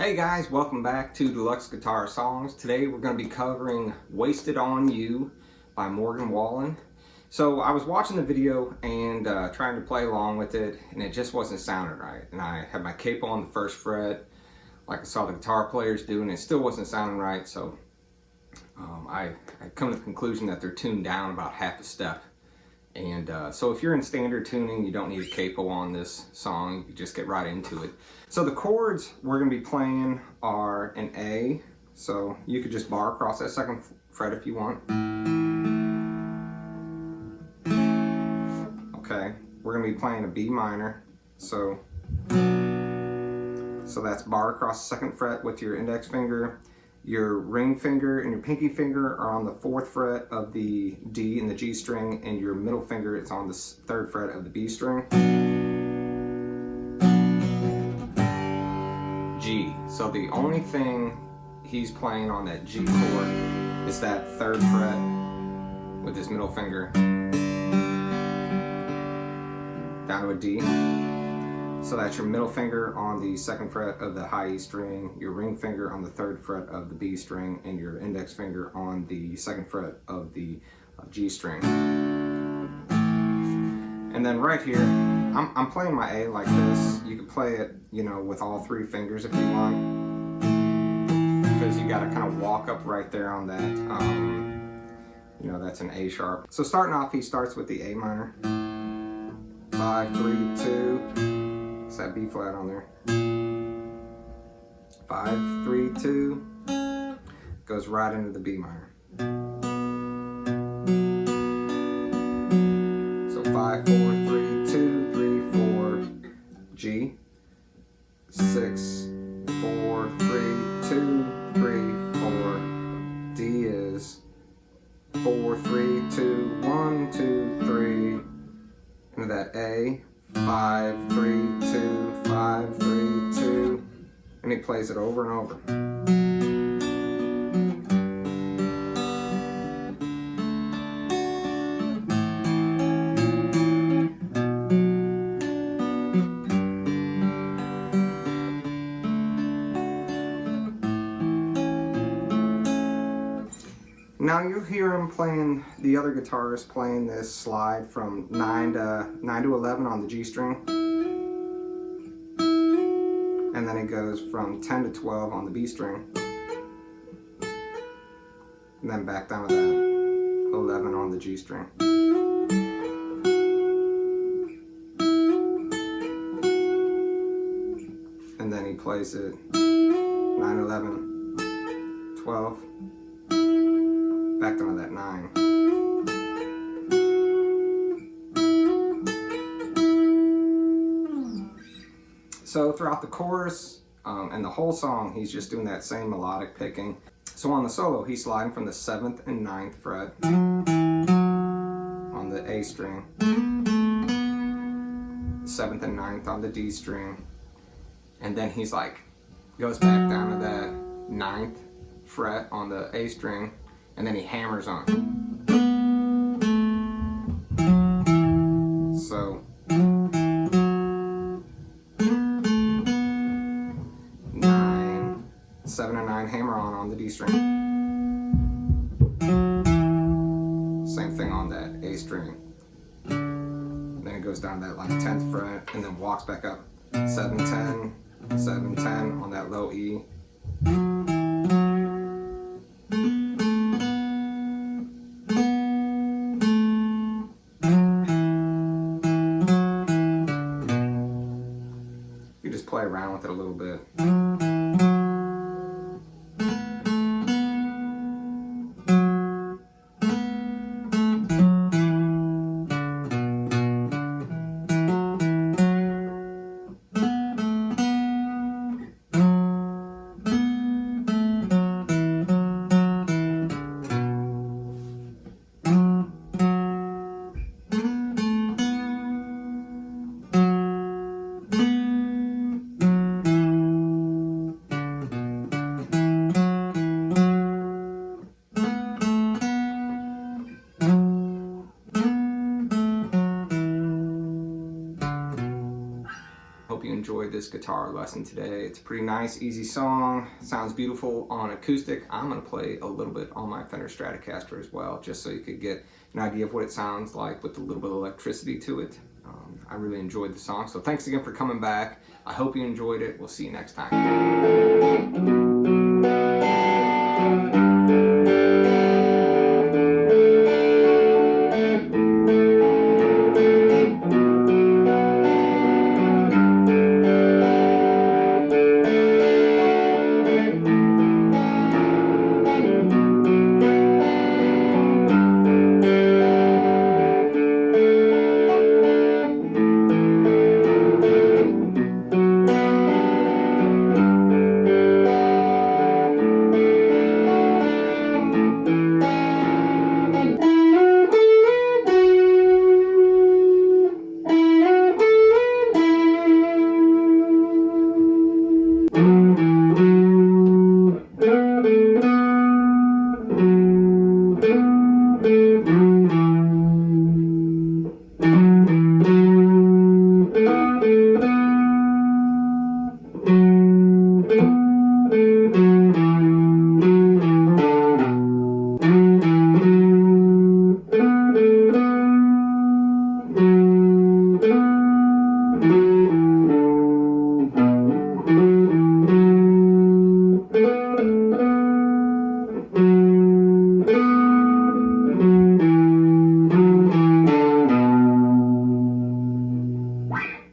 Hey guys, welcome back to Deluxe Guitar Songs. Today we're going to be covering Wasted on You by Morgan Wallen. So I was watching the video and trying to play along with it, and it just wasn't sounding right. And I had my capo on the first fret like I saw the guitar players do, and it still wasn't sounding right. So I come to the conclusion that they're tuned down about half a step. And so if you're in standard tuning, you don't need a capo on this song. You just get right into it. So the chords we're going to be playing are an A. So you could just bar across that second fret if you want. Okay, we're going to be playing a B minor. So that's bar across the second fret with your index finger. Your ring finger and your pinky finger are on the 4th fret of the D and the G string, and your middle finger is on the 3rd fret of the B string. G. So the only thing he's playing on that G chord is that 3rd fret with his middle finger down to a D. So that's your middle finger on the 2nd fret of the high E string, your ring finger on the 3rd fret of the B string, and your index finger on the 2nd fret of the G string. And then right here, I'm playing my A like this. You can play it, with all 3 fingers if you want, because you got to kind of walk up right there on that. That's an A sharp. So starting off, he starts with the A minor. 5, 3, 2. That B flat on there. 5, 3, 2. Goes right into the B minor. So 5, 4, 3, 2, 3, 4. G. 6, 4, 3, 2, 3, 4. D is 4, 3, 2, 1, 2, 3. Into that A. 5, 3, 2, 5, 3, 2, and he plays it over and over. Now you hear him playing, the other guitarist playing this slide from 9 to 11 on the G string. And then it goes from 10 to 12 on the B string. And then back down to that 11 on the G string. And then he plays it 9, 11, 12. Back down to that 9. So throughout the chorus and the whole song, he's just doing that same melodic picking. So on the solo, he's sliding from the 7th and 9th fret on the A string, 7th and 9th on the D string, and then he's goes back down to that 9th fret on the A string, and then he hammers on. So 9, 7 and 9 hammer on the D string. Same thing on that A string. Then it goes down to that 10th fret, and then walks back up. 7, 10, 7, 10 on that low E. Play around with it a little bit. this guitar lesson today. It's a pretty nice, easy song. Sounds beautiful on acoustic. I'm going to play a little bit on my Fender Stratocaster as well, just so you could get an idea of what it sounds like with a little bit of electricity to it. I really enjoyed the song, so thanks again for coming back. I hope you enjoyed it. We'll see you next time.